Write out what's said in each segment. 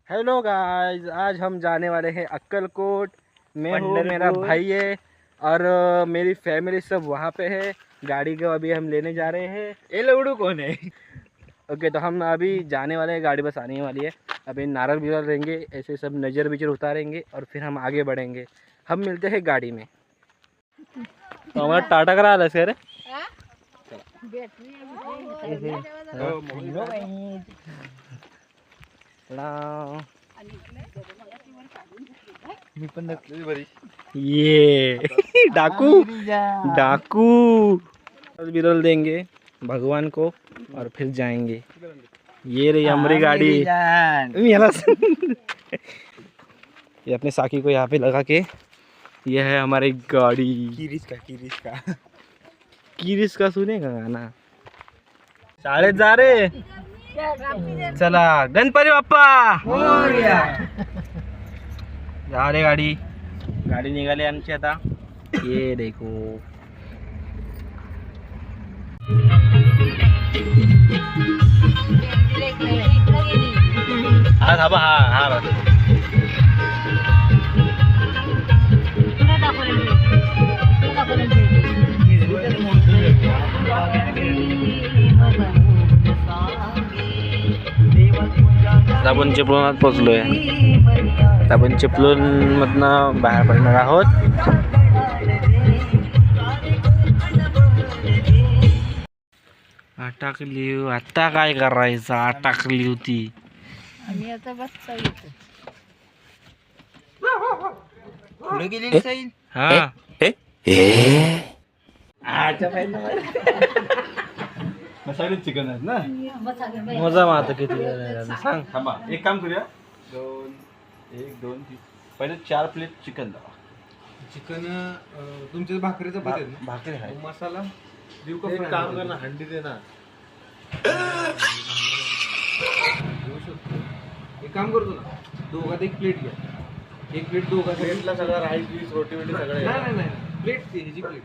Hello guys, आज हम जाने वाले हैं अक्कलकोट। मैं हूँ, मेरा भाई है और मेरी फैमिली सब वहाँ पे है। गाड़ी को अभी हम लेने जा रहे हैं। ये लवड़ू कौन है? ओके, तो हम अभी जाने वाले हैं, गाड़ी बस आने वाली है। अभी नारल बिरल लेंगे, ऐसे सब नज़र बिजर उतारेंगे और फिर हम आगे बढ़ेंगे। हम मिलते हैं गाड़ी में। तो हमारा टाटा करा आला सर। मी पण बरी ये डाकू डाकू बिरल देंगे भगवान को और फिर जाएंगे। ये रही हमारी गाड़ी। ये अपने साकी को यहाँ पे लगा के, ये है हमारी गाड़ी। किरिस का सुनेगा गाना। शाळेत जा रे, चला गणपती बाप्पा जा रे। गाडी निघाली आमची आता। ये देखो हा थांबा, हा हा आपण चिपळूणात पोचलोय। आपण चिपळूण मधनं बाहेर पडणार आहोत। अटकली, आता काय करायचं? अटकली होती आणि आता बसता येतो. पुढे गेली साईल. हा मसाले चिकन आहेत ना. मजा मारत किती जण सांग। थांबा, एक काम करूया. 1 2 3 पहिले 4 प्लेट चिकन द्या. चिकन तुमच्या भाकरीचा पद्धत ना. भाकरी आहे. मसाला देऊ का? एक काम कर ना, हंडी दे ना. देऊ शकतो. एक काम करतो ना, दोघात एक प्लेट घ्या. एक प्लेट दोघात. प्लेटला सगळं राईस बीस रोटी बिटी सगळं आहे. नाही प्लेट ह्याची प्लेट.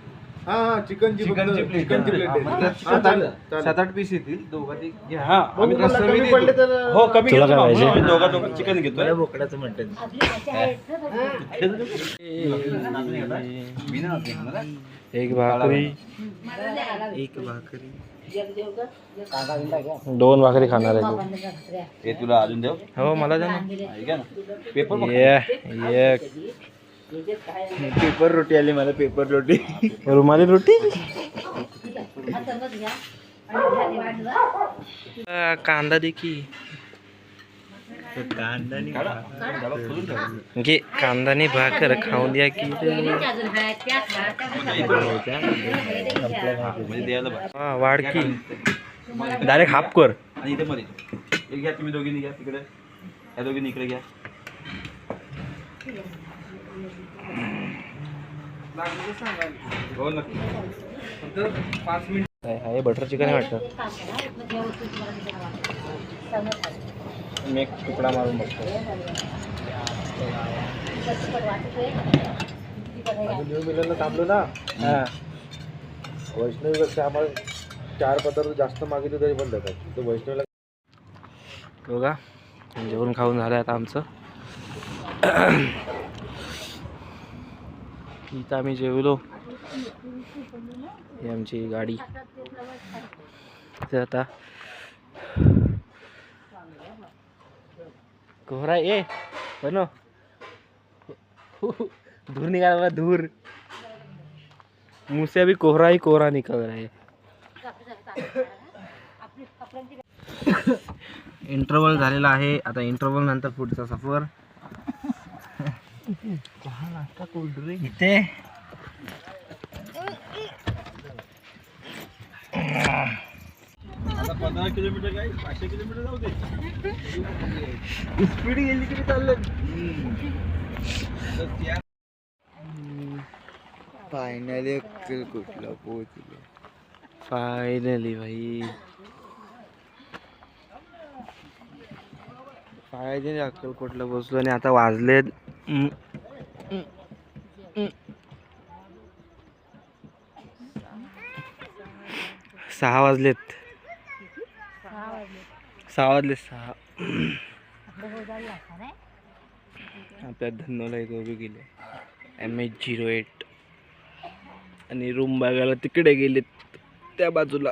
हा चिकनची चिकनची प्लेट. चिकनची प्लेट आहे. हा, चालेल, चालेल. 7-8 पीस येतील. दोघात एक घ्या. हा आम्ही तुम्हाला रस्सा कमी बी पडले देतो. तर हो, कमी तुला घेतो काय ना. पाहिजे? आम्ही दोघं चिकन घेतोय. बोकडाचं म्हणतात. एक भाकरी, दोन भाकरी खाणार आहे तू? हे तुला अजून देऊ. हो, मला द्या ना. ऐका ना, पेपर ये पेपर रोटी आली मला. पेपर रोटी. रुमाली रोटी, कांदा देखी घे, कांदाने भाकर खाऊन द्या की. म्हणजे द्यायला बघ. हा, वाढकी डायरेक्ट हाफ कर. आणि इथे मध्ये एक घ्या. तुम्ही दोघींनी घ्या तिकडे. या दोघींनी इकडे घ्या. हो नक्की. फक्त 5 मिनिट. हे बटर चिकन आहे वाटतं. मी एक तुकडा मारून बघतो. न्यू मिलनला थांबलो ना. हा, वैष्णवीपेक्षा आम्हाला 4 पदार्थ जास्त मागितले तरी पण देतात. तो वैष्णवीला बघा जेवण खाऊन झालं आता आमचं. इथं आम्ही जेवलो. ही आमची गाडी. इथं आता कोहरा ये बनो. धूर निकाल, धूर मुँह से अभी कोहरा ही कोहरा निकल रहा है. इंटरवल झालेला आहे. आता इंटरवल नंतर पुढचा सफर. इथे आता 15 किलोमीटर काय 500 किलोमीटर जाऊ दे. स्पीड गेली तरी चाललं. फायनली अक्कलकोटला पोहोचलो. फायनली भाई, फायनली अक्कलकोटला बसलो. आणि आता वाजलेत 6 वाजलेत. 6 वाजले 6. आपल्या धन्नोला एक उभी गेले MH08 आणि रूम बघायला तिकडे गेलेत त्या बाजूला.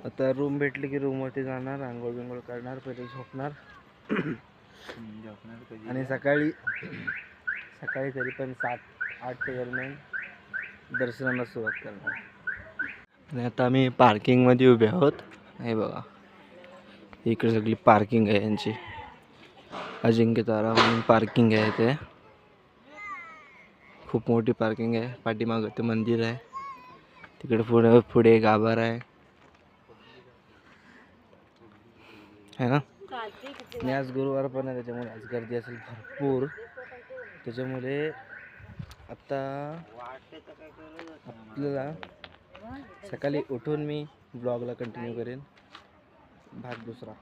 आता रूम भेटली की रूमवरती जाणार, आंघोळ बिंघोळ करणार, पहिले झोपणार आणि सकाळी तरी पण 7-8च्या दरम्यान दर्शनाला सुरुवात करणार. आणि आता आम्ही पार्किंगमध्ये उभे आहोत. हे बघा इकडे सगळी पार्किंग आहे यांची. अजिंक्य तारा म्हणून पार्किंग आहे ते. खूप मोठी पार्किंग आहे. पाठीमागं ते मंदिर आहे. तिकडे पुढे गाभार आहे ना. आणि आज गुरुवार पण आहे त्याच्यामुळे आज गर्दी असेल भरपूर. त्याच्यामुळे आता आपल्याला सकाळी उठून मी ब्लॉगला कंटिन्यू करेन भाग दुसरा.